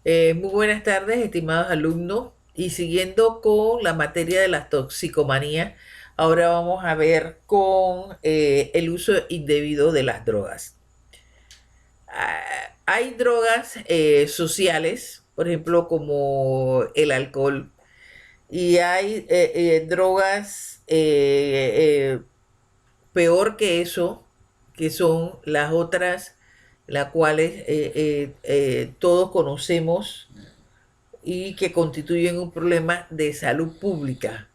Muy buenas tardes, estimados alumnos. Y siguiendo con la materia de la toxicomanía, ahora vamos a ver con el uso indebido de las drogas. Hay drogas sociales, por ejemplo, como el alcohol, y hay drogas peor que eso, que son las otras, las cuales todos conocemos y que constituyen un problema de salud pública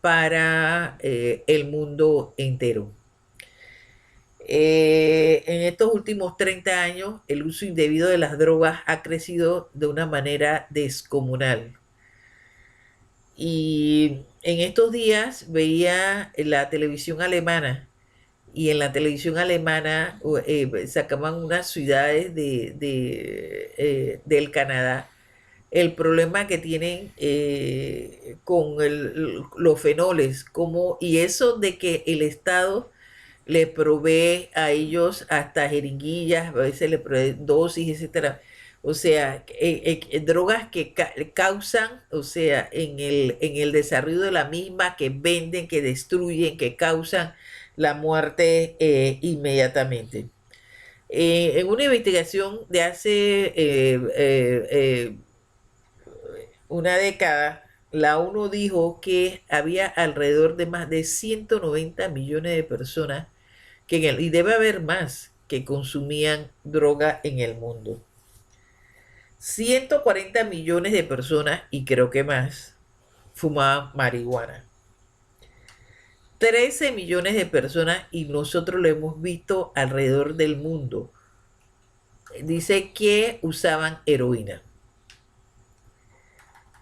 para el mundo entero. En estos últimos 30 años, el uso indebido de las drogas ha crecido de una manera descomunal. Y en estos días veía la televisión alemana y en la televisión alemana sacaban unas ciudades del Canadá el problema que tienen con los fenoles, como, y eso de que el Estado le provee a ellos hasta jeringuillas, a veces le provee dosis, etcétera. O sea, drogas que causan, o sea, en el desarrollo de la misma, que venden, que destruyen, que causan la muerte inmediatamente. En una investigación de hace una década, la ONU dijo que había alrededor de más de 190 millones de personas y debe haber más que consumían droga en el mundo. 140 millones de personas, y creo que más, fumaban marihuana. 13 millones de personas, y nosotros lo hemos visto alrededor del mundo, dice que usaban heroína.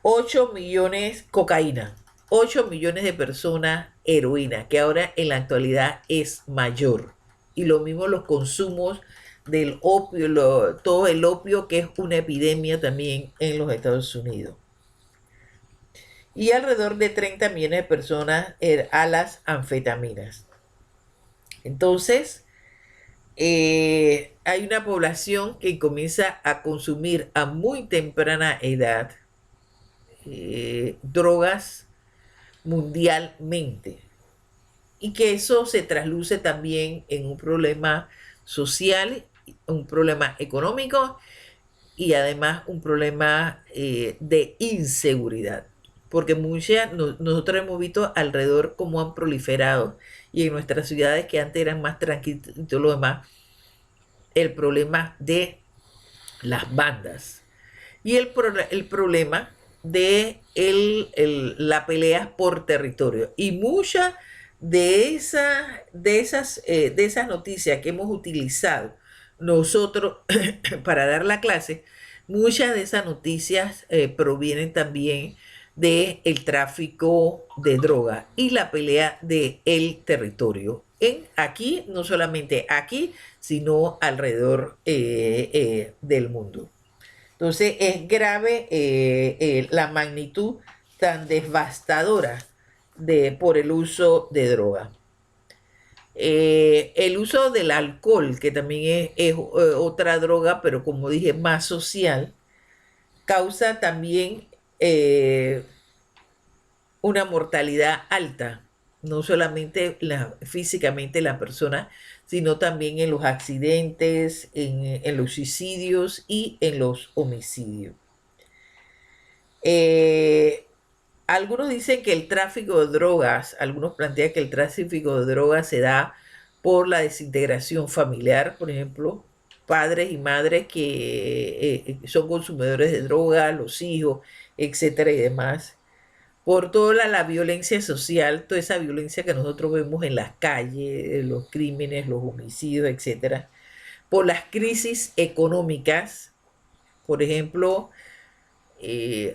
8 millones cocaína, 8 millones de personas heroína, que ahora en la actualidad es mayor. Y lo mismo los consumos del opio, todo el opio, que es una epidemia también en los Estados Unidos. Y alrededor de 30 millones de personas a las anfetaminas. Entonces, hay una población que comienza a consumir a muy temprana edad drogas mundialmente, y que eso se trasluce también en un problema social, un problema económico y además un problema de inseguridad. Porque nosotros hemos visto alrededor cómo han proliferado, y en nuestras ciudades que antes eran más tranquilas y todo lo demás, el problema de las bandas y el problema de la pelea por territorio. Y muchas de esas noticias que hemos utilizado nosotros para dar la clase, muchas de esas noticias provienen también del tráfico de droga y la pelea del territorio. Aquí, no solamente aquí, sino alrededor del mundo. Entonces es grave la magnitud tan devastadora por el uso de droga. El uso del alcohol, que también es otra droga, pero como dije, más social, causa también una mortalidad alta, no solamente físicamente la persona, sino también en los accidentes, en los suicidios y en los homicidios. Eh, Algunos dicen que el tráfico de drogas, algunos plantean que el tráfico de drogas se da por la desintegración familiar, por ejemplo, padres y madres que son consumidores de droga, los hijos, etcétera y demás, por toda la violencia social, toda esa violencia que nosotros vemos en las calles, los crímenes, los homicidios, etcétera, por las crisis económicas, por ejemplo,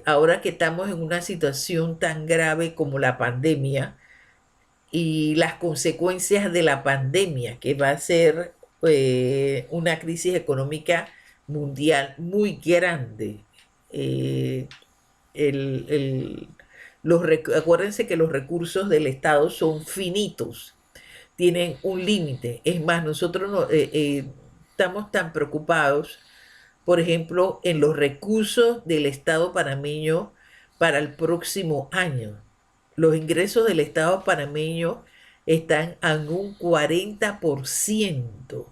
ahora que estamos en una situación tan grave como la pandemia y las consecuencias de la pandemia, que va a ser una crisis económica mundial muy grande. Eh, el, el, Acuérdense que los recursos del Estado son finitos, tienen un límite. Es más, nosotros no, estamos tan preocupados por ejemplo, en los recursos del Estado panameño para el próximo año. Los ingresos del Estado panameño están en un 40%.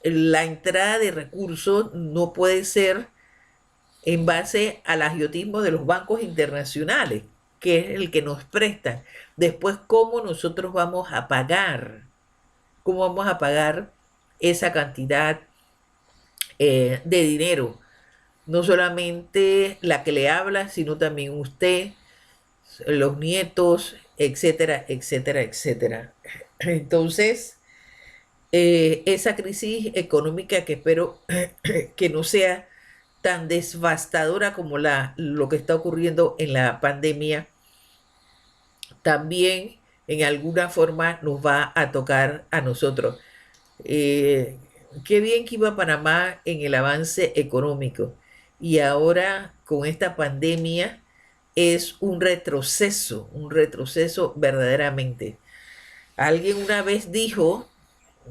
La entrada de recursos no puede ser en base al agiotismo de los bancos internacionales, que es el que nos prestan. Después, ¿cómo nosotros vamos a pagar? ¿Cómo vamos a pagar esa cantidad de dinero? No solamente la que le habla, sino también usted, los nietos, etcétera, etcétera, etcétera. Entonces, esa crisis económica que espero que no sea tan devastadora como lo que está ocurriendo en la pandemia, también en alguna forma nos va a tocar a nosotros. Eh, Qué bien que iba Panamá en el avance económico y ahora con esta pandemia es un retroceso verdaderamente. Alguien una vez dijo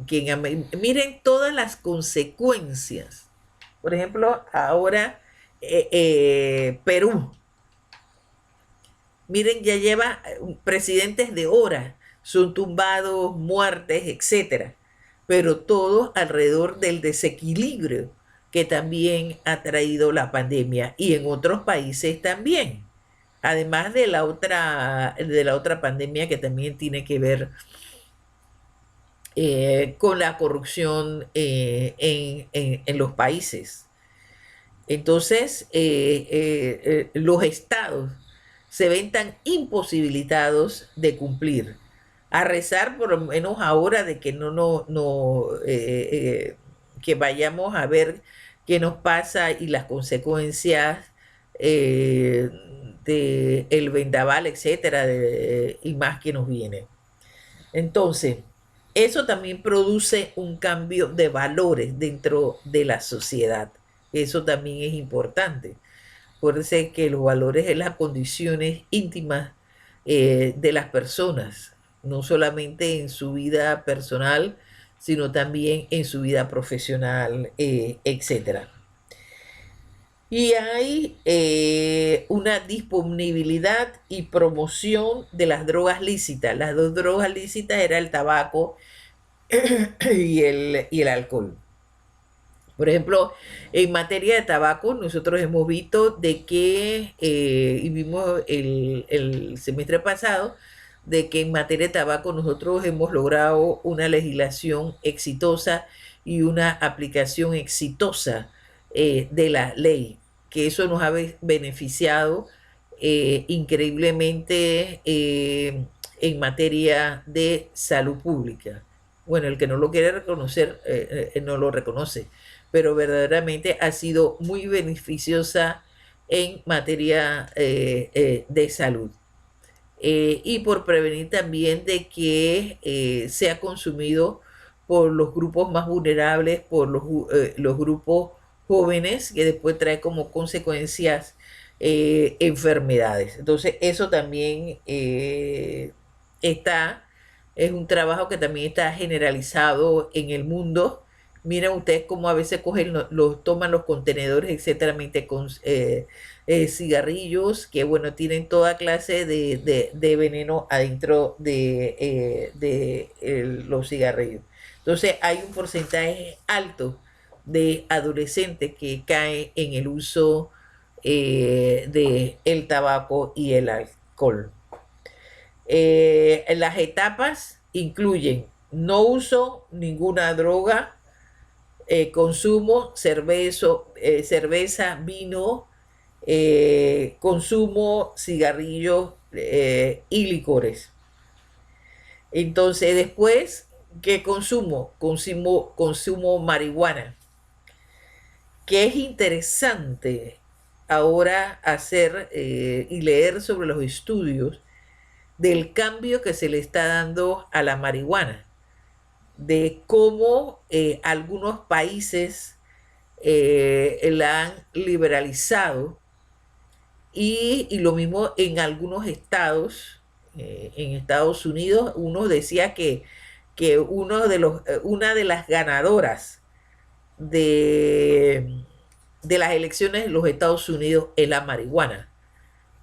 que miren todas las consecuencias. Por ejemplo, ahora Perú, miren, ya lleva presidentes de horas, son tumbados, muertes, etcétera, pero todo alrededor del desequilibrio que también ha traído la pandemia y en otros países también. Además de la otra pandemia que también tiene que ver con la corrupción en los países. Entonces, los estados se ven tan imposibilitados de cumplir. A rezar por lo menos ahora de que que vayamos a ver qué nos pasa y las consecuencias de el vendaval, etcétera, y más que nos viene. Entonces, eso también produce un cambio de valores dentro de la sociedad. Eso también es importante. Acuérdense que los valores es las condiciones íntimas de las personas, no solamente en su vida personal, sino también en su vida profesional, etcétera. Y hay una disponibilidad y promoción de las drogas lícitas. Las dos drogas lícitas eran el tabaco y el alcohol. Por ejemplo, en materia de tabaco, nosotros hemos visto de que, y vimos el semestre pasado, de que en materia de tabaco nosotros hemos logrado una legislación exitosa y una aplicación exitosa de la ley, que eso nos ha beneficiado increíblemente en materia de salud pública. Bueno, el que no lo quiere reconocer, no lo reconoce, pero verdaderamente ha sido muy beneficiosa en materia de salud. Y por prevenir también de que sea consumido por los grupos más vulnerables, por los grupos jóvenes, que después trae como consecuencias enfermedades. Entonces, eso también está, es un trabajo que también está generalizado en el mundo. Miren ustedes cómo a veces cogen, toman los contenedores, etcétera, con cigarrillos que, bueno, tienen toda clase de veneno adentro de los cigarrillos. Entonces, hay un porcentaje alto de adolescentes que caen en el uso de el tabaco y el alcohol. Las etapas incluyen no uso ninguna droga, consumo cerveza, vino, consumo cigarrillos y licores. Entonces después, ¿qué consumo? Consumo marihuana, que es interesante ahora hacer y leer sobre los estudios del cambio que se le está dando a la marihuana, de cómo algunos países la han liberalizado y lo mismo en algunos estados. En Estados Unidos uno decía que una de las ganadoras de, de las elecciones de los Estados Unidos es la marihuana,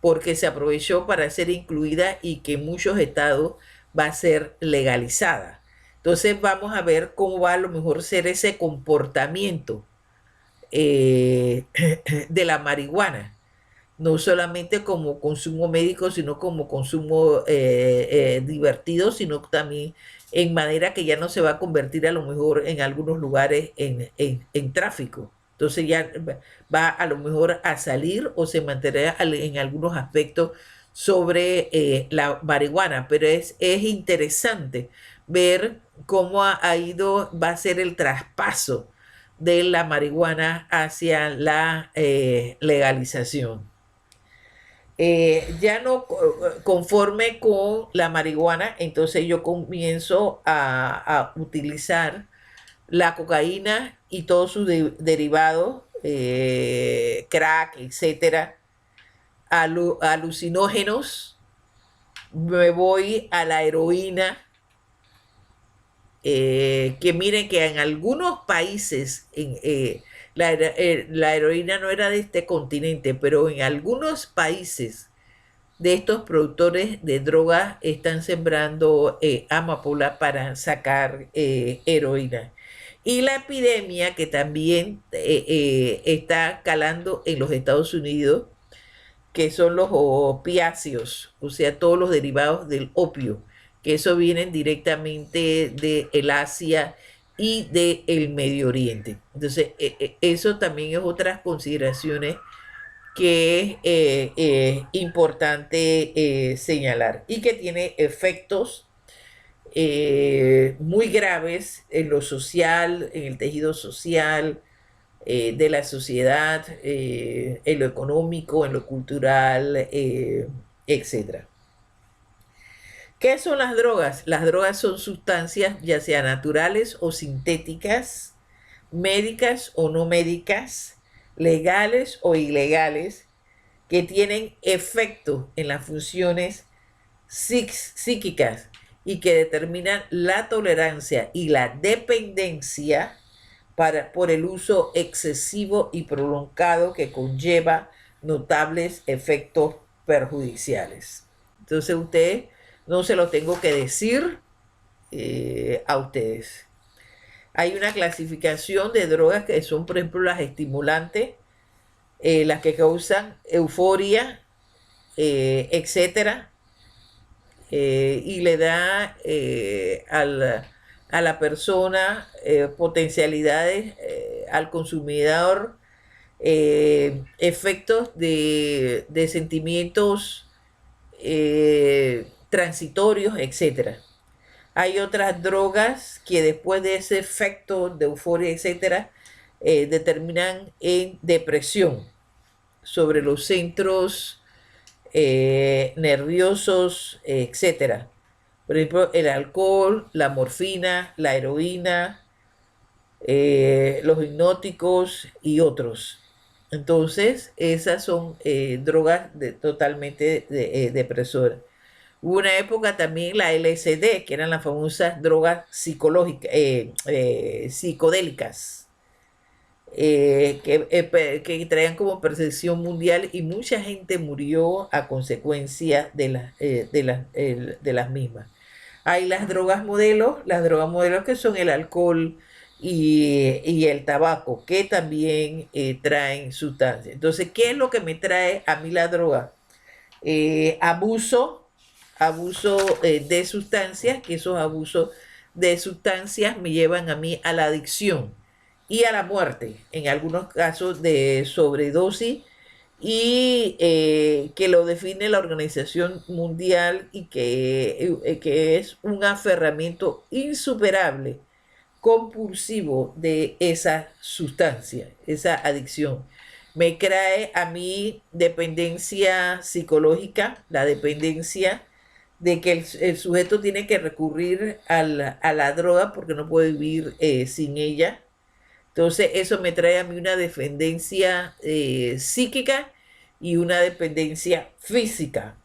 porque se aprovechó para ser incluida y que en muchos estados va a ser legalizada. Entonces vamos a ver cómo va a lo mejor ser ese comportamiento eh, de la marihuana, no solamente como consumo médico, sino como consumo divertido, sino también en manera que ya no se va a convertir a lo mejor en algunos lugares en tráfico. Entonces ya va a lo mejor a salir o se mantendrá en algunos aspectos sobre la marihuana, pero es interesante ver cómo ha ido, va a ser el traspaso de la marihuana hacia la legalización. Ya no conforme con la marihuana, entonces yo comienzo a utilizar la cocaína y todos sus derivados, crack, etcétera, alucinógenos, me voy a la heroína, que miren que en algunos países la heroína no era de este continente, pero en algunos países de estos productores de drogas están sembrando amapola para sacar heroína. Y la epidemia que también está calando en los Estados Unidos, que son los opiáceos, o sea, todos los derivados del opio, que eso vienen directamente de el Asia y del Medio Oriente. Entonces, eso también es otras consideraciones que es importante señalar y que tiene efectos muy graves en lo social, en el tejido social de la sociedad, en lo económico, en lo cultural, etcétera. ¿Qué son las drogas? Las drogas son sustancias ya sea naturales o sintéticas, médicas o no médicas, legales o ilegales, que tienen efecto en las funciones psíquicas y que determinan la tolerancia y la dependencia por el uso excesivo y prolongado que conlleva notables efectos perjudiciales. Entonces ustedes no se lo tengo que decir a ustedes. Hay una clasificación de drogas que son, por ejemplo, las estimulantes, las que causan euforia, etcétera, y le da a la persona potencialidades, al consumidor, efectos de sentimientos transitorios, etcétera. Hay otras drogas que después de ese efecto de euforia, etcétera, determinan en depresión sobre los centros nerviosos, etcétera. Por ejemplo, el alcohol, la morfina, la heroína, los hipnóticos y otros. Entonces, esas son drogas totalmente depresoras. Hubo una época también la LSD, que eran las famosas drogas psicológicas, psicodélicas, que traían como percepción mundial y mucha gente murió a consecuencia de las mismas. Hay las drogas modelos que son el alcohol y el tabaco, que también traen sustancias. Entonces, ¿qué es lo que me trae a mí la droga? Abuso de sustancias, que esos abusos de sustancias me llevan a mí a la adicción y a la muerte, en algunos casos de sobredosis, y que lo define la Organización Mundial y que es un aferramiento insuperable, compulsivo de esa sustancia, esa adicción. Me trae a mí dependencia psicológica, la dependencia de que el sujeto tiene que recurrir a la droga porque no puede vivir sin ella. Entonces eso me trae a mí una dependencia psíquica y una dependencia física.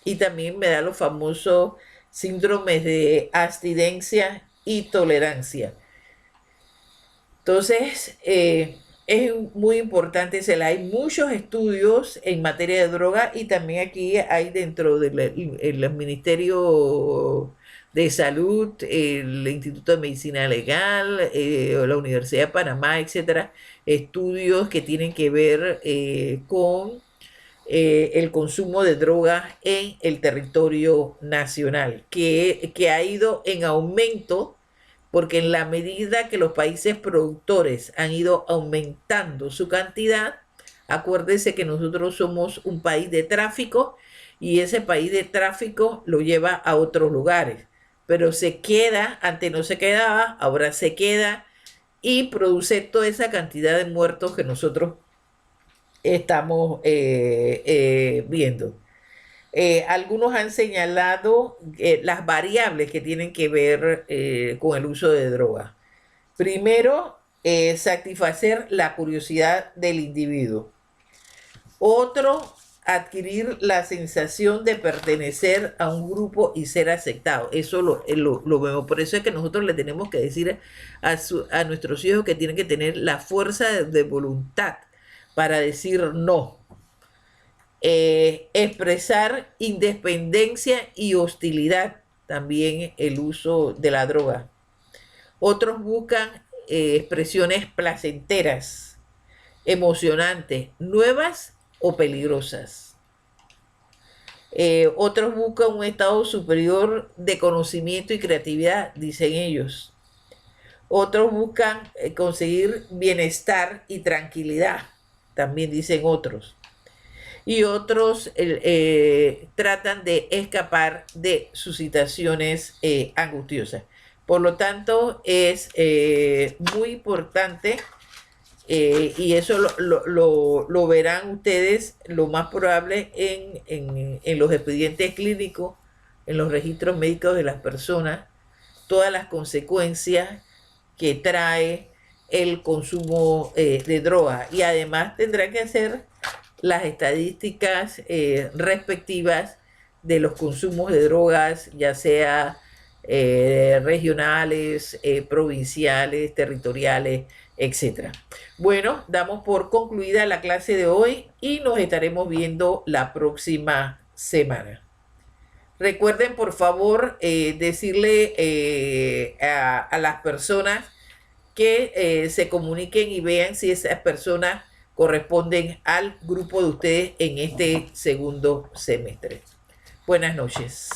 Y también me da los famosos síndromes de abstinencia y tolerancia. Entonces, es muy importante, hay muchos estudios en materia de droga y también aquí hay dentro del Ministerio de Salud, el Instituto de Medicina Legal, la Universidad de Panamá, etcétera, estudios que tienen que ver con el consumo de drogas en el territorio nacional, que ha ido en aumento porque en la medida que los países productores han ido aumentando su cantidad, acuérdense que nosotros somos un país de tráfico y ese país de tráfico lo lleva a otros lugares, pero se queda, antes no se quedaba, ahora se queda y produce toda esa cantidad de muertos que nosotros estamos viendo. Algunos han señalado las variables que tienen que ver con el uso de drogas. Primero, satisfacer la curiosidad del individuo. Otro, adquirir la sensación de pertenecer a un grupo y ser aceptado. Eso lo vemos. Por eso es que nosotros le tenemos que decir a nuestros hijos que tienen que tener la fuerza de voluntad para decir no. Expresar independencia y hostilidad, también el uso de la droga. Otros buscan expresiones placenteras, emocionantes, nuevas o peligrosas. Otros buscan un estado superior de conocimiento y creatividad, dicen ellos. Otros buscan conseguir bienestar y tranquilidad, también dicen otros. Y otros tratan de escapar de sus situaciones angustiosas. Por lo tanto, es muy importante y eso lo verán ustedes lo más probable en los expedientes clínicos, en los registros médicos de las personas, todas las consecuencias que trae el consumo de drogas. Y además tendrán que hacer las estadísticas respectivas de los consumos de drogas, ya sea regionales, provinciales, territoriales, etcétera. Bueno, damos por concluida la clase de hoy y nos estaremos viendo la próxima semana. Recuerden, por favor, decirle a las personas que se comuniquen y vean si esas personas corresponden al grupo de ustedes en este segundo semestre. Buenas noches.